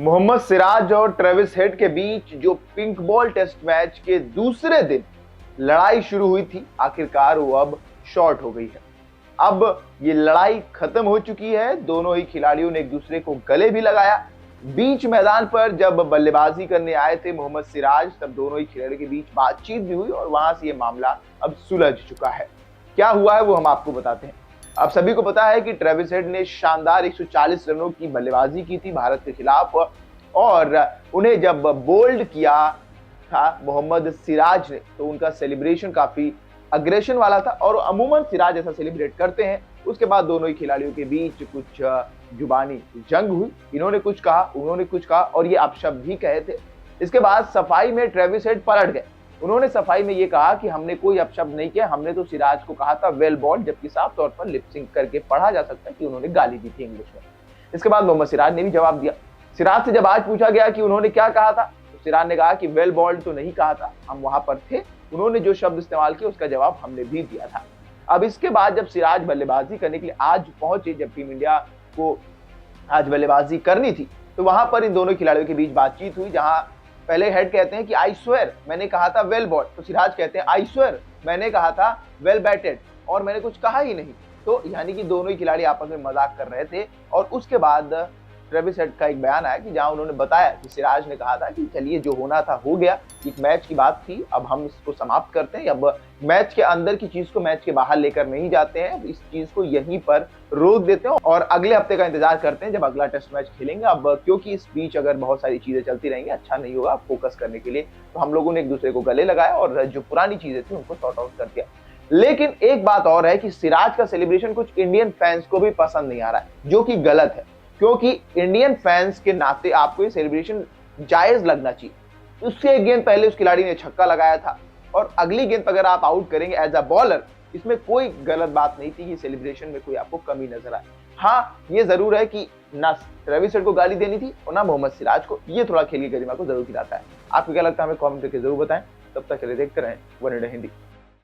मोहम्मद सिराज और Travis head के बीच जो पिंक बॉल टेस्ट मैच के दूसरे दिन लड़ाई शुरू हुई थी, आखिरकार वो अब शॉर्ट हो गई है। अब ये लड़ाई खत्म हो चुकी है। दोनों ही खिलाड़ियों ने एक दूसरे को गले भी लगाया। बीच मैदान पर जब बल्लेबाजी करने आए थे मोहम्मद सिराज, तब दोनों ही खिलाड़ियों के बीच बातचीत भी हुई और वहां से ये मामला अब सुलझ चुका है। क्या हुआ है वो हम आपको बताते हैं। आप सभी को पता है कि ट्रेविस हेड ने शानदार 140 रनों की बल्लेबाजी की थी भारत के खिलाफ, और उन्हें जब बोल्ड किया था मोहम्मद सिराज ने, तो उनका सेलिब्रेशन काफी अग्रेशन वाला था और अमूमन सिराज ऐसा सेलिब्रेट करते हैं। उसके बाद दोनों ही खिलाड़ियों के बीच कुछ जुबानी जंग हुई। इन्होंने कुछ कहा, उन्होंने कुछ कहा और ये अपशब्द भी कहे थे। इसके बाद सफाई में ट्रेविस हेड पलट गए। उन्होंने सफाई में ये कहा कि हमने कोई अपशब्द नहीं किया, हमने तो सिराज को कहा था वेल बॉल्ड, जबकि साफ तौर पर लिपसिंग करके पढ़ा जा सकता है कि उन्होंने गाली दी थी इंग्लिश में। इसके बाद मोहम्मद सिराज ने भी जवाब दिया। सिराज से जब आज पूछा गया कि उन्होंने क्या कहा था, तो सिराज ने कहा कि वेल बॉल्ड तो नहीं कहा था, हम वहां पर थे, उन्होंने जो शब्द इस्तेमाल किया उसका जवाब हमने भी दिया था। अब इसके बाद जब सिराज बल्लेबाजी करने के लिए आज पहुंचे, जब टीम इंडिया को आज बल्लेबाजी करनी थी, तो वहां पर इन दोनों खिलाड़ियों के बीच बातचीत हुई, जहां पहले हेड कहते हैं कि आई स्वेयर मैंने कहा था वेल बॉल्ड, तो सिराज कहते हैं आई स्वेयर मैंने कहा था वेल बैटेड और मैंने कुछ कहा ही नहीं। तो यानी कि दोनों ही खिलाड़ी आपस में मजाक कर रहे थे। और उसके बाद ट्रेविस हेड का एक बयान आया कि जहां उन्होंने बताया कि सिराज ने कहा था कि चलिए जो होना था हो गया, एक मैच की बात थी, अब हम इसको समाप्त करते हैं, अब मैच के अंदर की चीज को मैच के बाहर लेकर नहीं जाते हैं, इस चीज को यहीं पर रोक देते हैं और अगले हफ्ते का इंतजार करते हैं जब अगला टेस्ट मैच खेलेंगे। अब क्योंकि इस बीच अगर बहुत सारी चीजें चलती रहेंगी, अच्छा नहीं होगा फोकस करने के लिए, तो हम लोगों ने एक दूसरे को गले लगाया और जो पुरानी चीजें थी उनको सॉर्ट आउट कर दिया। लेकिन एक बात और है कि सिराज का सेलिब्रेशन कुछ इंडियन फैंस को भी पसंद नहीं आ रहा है, जो कि गलत है, क्योंकि इंडियन फैंस के नाते आपको ये सेलिब्रेशन जायज लगना चाहिए। उससे एक गेंद पहले उस खिलाड़ी ने छक्का लगाया था और अगली गेंद पर अगर आप आउट करेंगे एज अ बॉलर, इसमें कोई गलत बात नहीं थी कि सेलिब्रेशन में कोई आपको कमी नजर आए। हाँ, ये जरूर है कि ना ट्रेविस हेड को गाली देनी थी और ना मोहम्मद सिराज को। ये थोड़ा खेल की गरिमा को जरूर गिराता है। आपको क्या लगता है हमें कमेंट करके जरूर बताएं। तब तक के लिए देखते रहें वन इंडिया हिंदी।